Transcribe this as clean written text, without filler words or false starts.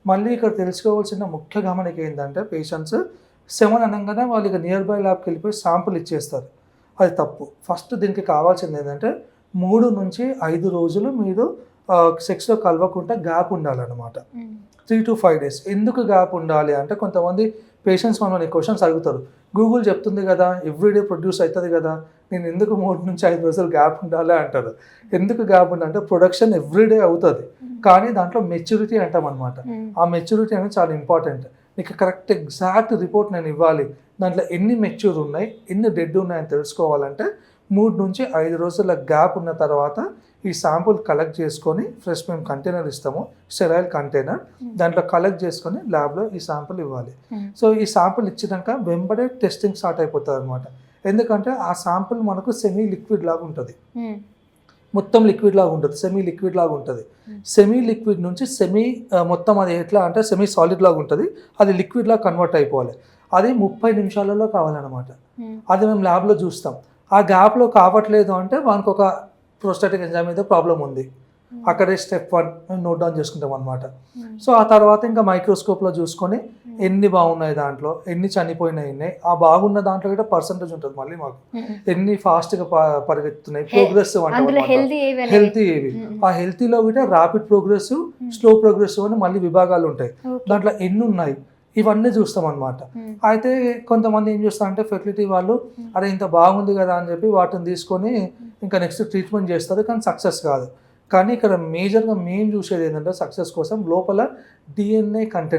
మళ్ళీ ఇక్కడ తెలుసుకోవాల్సిన ముఖ్య గమనిక ఏంటంటే పేషెంట్స్ 7 అనగానే వాళ్ళు ఇక నియర్ బై ల్యాబ్కి వెళ్ళిపోయి శాంపుల్ ఇచ్చేస్తారు. అది తప్పు. ఫస్ట్ దీనికి కావాల్సింది ఏంటంటే 3 నుంచి 5 రోజులు మీరు సెక్స్లో కలవకుండా గ్యాప్ ఉండాలన్నమాట. 3 to 5 days. ఎందుకు గ్యాప్ ఉండాలి అంటే కొంతమంది పేషెంట్స్ మనల్ని క్వశ్చన్స్ అడుగుతారు. గూగుల్ చెప్తుంది కదా, ఎవ్రీడే ప్రొడ్యూస్ అవుతుంది కదా, నేను ఎందుకు 3 నుంచి 5 రోజులు గ్యాప్ ఉండాలి అంటారు. ఎందుకు గ్యాప్ ఉండాలంటే ప్రొడక్షన్ ఎవ్రీడే అవుతుంది, కానీ దాంట్లో మెచ్యూరిటీ అంటాం అనమాట. ఆ మెచ్యూరిటీ అనేది చాలా ఇంపార్టెంట్. నీకు కరెక్ట్ ఎగ్జాక్ట్ రిపోర్ట్ నేను ఇవ్వాలి, దాంట్లో ఎన్ని మెచ్యూర్ ఉన్నాయి, ఎన్ని డెడ్ ఉన్నాయని తెలుసుకోవాలంటే 3 నుంచి 5 రోజుల గ్యాప్ ఉన్న తర్వాత ఈ శాంపుల్ కలెక్ట్ చేసుకొని ఫ్రెష్ మేము కంటైనర్ ఇస్తాము, స్టెరైల్ కంటైనర్, దాంట్లో కలెక్ట్ చేసుకొని ల్యాబ్లో ఈ శాంపుల్ ఇవ్వాలి. సో ఈ శాంపుల్ ఇచ్చినాక వెంబడే టెస్టింగ్ స్టార్ట్ అయిపోతుంది అనమాట. ఎందుకంటే ఆ శాంపుల్ మనకు సెమీ లిక్విడ్ లాగా ఉంటుంది, మొత్తం లిక్విడ్ లాగా ఉంటుంది, సెమీ లిక్విడ్ లాగా ఉంటుంది. సెమీ లిక్విడ్ నుంచి మొత్తం అది ఎట్లా అంటే సెమీ సాలిడ్ లాగా ఉంటుంది, అది లిక్విడ్ లాగా కన్వర్ట్ అయిపోవాలి. అది 30 నిమిషాలలో కావాలన్నమాట. అది మేము ల్యాబ్లో చూస్తాం. ఆ గ్యాప్లో కావట్లేదు అంటే మనకు ఒక ప్రోస్టాటిక్ ఎంజైమ్ మీద ప్రాబ్లం ఉంది, అక్కడే స్టెప్ 1 మేము నోట్ డౌన్ చేసుకుంటాం అనమాట. సో ఆ తర్వాత ఇంకా మైక్రోస్కోప్లో చూసుకొని ఎన్ని బాగున్నాయి, దాంట్లో ఎన్ని చనిపోయినాయి ఉన్నాయి, ఆ బాగున్న దాంట్లో కూడా పర్సంటేజ్ ఉంటుంది మళ్ళీ మాకు, ఎన్ని ఫాస్ట్గా పరిగెత్తున్నాయి, ప్రోగ్రెసివ్ అంటే హెల్తీ ఏవి, ఆ హెల్తీలో కూడా ర్యాపిడ్ ప్రోగ్రెసివ్, స్లో ప్రోగ్రెసివ్ అని మళ్ళీ విభాగాలు ఉంటాయి, దాంట్లో ఎన్ని ఉన్నాయి ఇవన్నీ చూస్తాం అనమాట. అయితే కొంతమంది ఏం చేస్తారంటే ఫెర్టిలిటీ వాళ్ళు అరే ఇంత బాగుంది కదా అని చెప్పి వాటిని తీసుకొని ఇంకా నెక్స్ట్ ట్రీట్మెంట్ చేస్తారు, కానీ సక్సెస్ కాదు. కానీ ఇక్కడ మేజర్గా మెయిన్ చూసేది ఏంటంటే సక్సెస్ కోసం లోపల DNA కంటెంట్